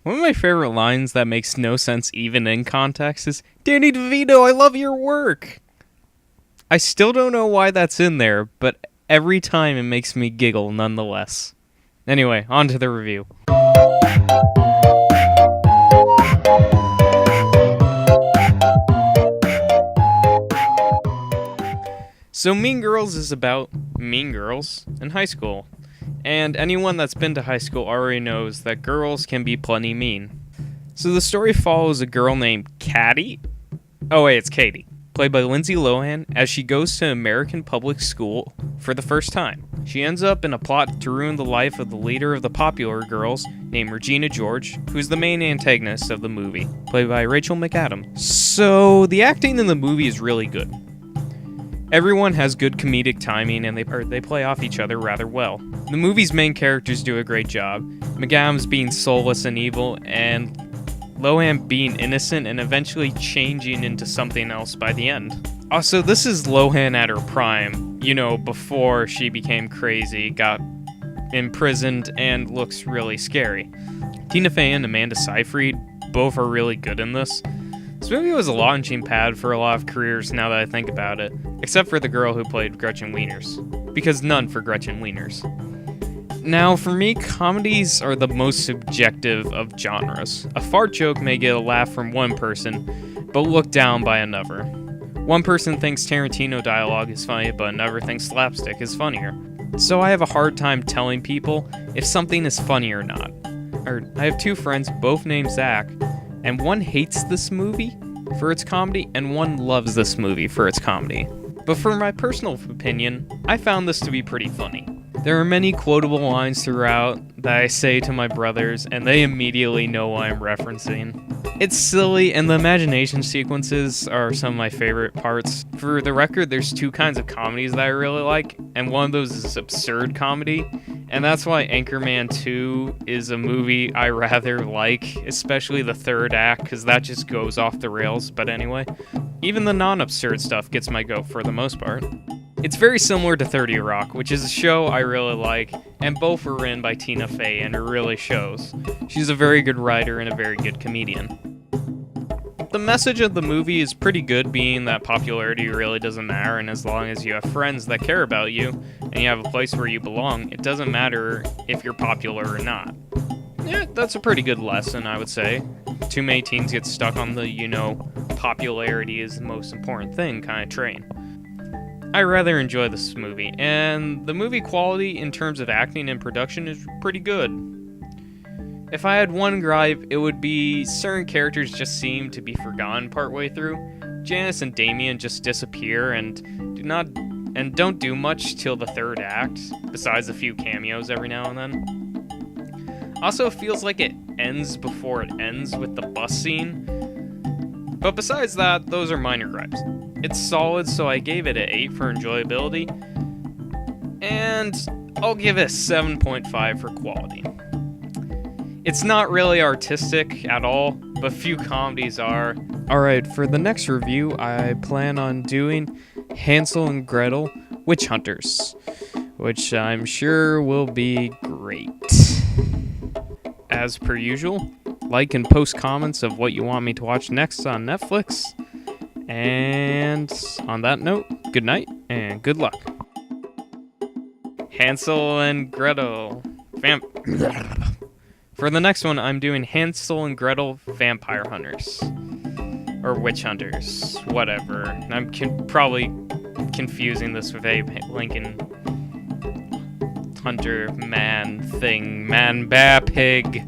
One of my favorite lines that makes no sense even in context is, Danny DeVito, I love your work! I still don't know why that's in there, but every time it makes me giggle nonetheless. Anyway, on to the review. So Mean Girls is about mean girls in high school. And anyone that's been to high school already knows that girls can be plenty mean. So the story follows a girl named Katie. Oh wait, it's Katie. Played by Lindsay Lohan, as she goes to American public school for the first time. She ends up in a plot to ruin the life of the leader of the popular girls, named Regina George, who's the main antagonist of the movie, played by Rachel McAdams. So the acting in the movie is really good. Everyone has good comedic timing, and they play off each other rather well. The movie's main characters do a great job, McAdams being soulless and evil, and Lohan being innocent and eventually changing into something else by the end. Also, this is Lohan at her prime, before she became crazy, got imprisoned, and looks really scary. Tina Fey and Amanda Seyfried both are really good in this. This movie was a launching pad for a lot of careers now that I think about it, except for the girl who played Gretchen Wieners, because none for Gretchen Wieners. Now, for me, comedies are the most subjective of genres. A fart joke may get a laugh from one person, but looked down by another. One person thinks Tarantino dialogue is funny, but another thinks slapstick is funnier. So I have a hard time telling people if something is funny or not. I have two friends, both named Zach, and one hates this movie for its comedy, and one loves this movie for its comedy. But for my personal opinion, I found this to be pretty funny. There are many quotable lines throughout that I say to my brothers, and they immediately know what I'm referencing. It's silly, and the imagination sequences are some of my favorite parts. For the record, there's two kinds of comedies that I really like, and one of those is absurd comedy, and that's why Anchorman 2 is a movie I rather like, especially the third act, because that just goes off the rails, but anyway. Even the non-absurd stuff gets my goat for the most part. It's very similar to 30 Rock, which is a show I really like, and both were written by Tina Fey, and it really shows. She's a very good writer and a very good comedian. The message of the movie is pretty good, being that popularity really doesn't matter, and as long as you have friends that care about you, and you have a place where you belong, it doesn't matter if you're popular or not. Yeah, that's a pretty good lesson, I would say. Too many teens get stuck on the, popularity is the most important thing kind of train. I rather enjoy this movie, and the movie quality in terms of acting and production is pretty good. If I had one gripe, it would be certain characters just seem to be forgotten partway through. Janice and Damien just disappear and don't do much till the third act, besides a few cameos every now and then. Also, it feels like it ends before it ends with the bus scene. But besides that, those are minor gripes. It's solid, so I gave it an 8 for enjoyability, and I'll give it a 7.5 for quality. It's not really artistic at all, but few comedies are. Alright, for the next review, I plan on doing Hansel and Gretel Witch Hunters, which I'm sure will be great. As per usual, like and post comments of what you want me to watch next on Netflix. And on that note, good night and good luck. Hansel and Gretel. For the next one, I'm doing Hansel and Gretel Vampire Hunters. Or Witch Hunters. Whatever. I'm probably confusing this with Abe Lincoln Hunter Man Thing. Man Bear Pig.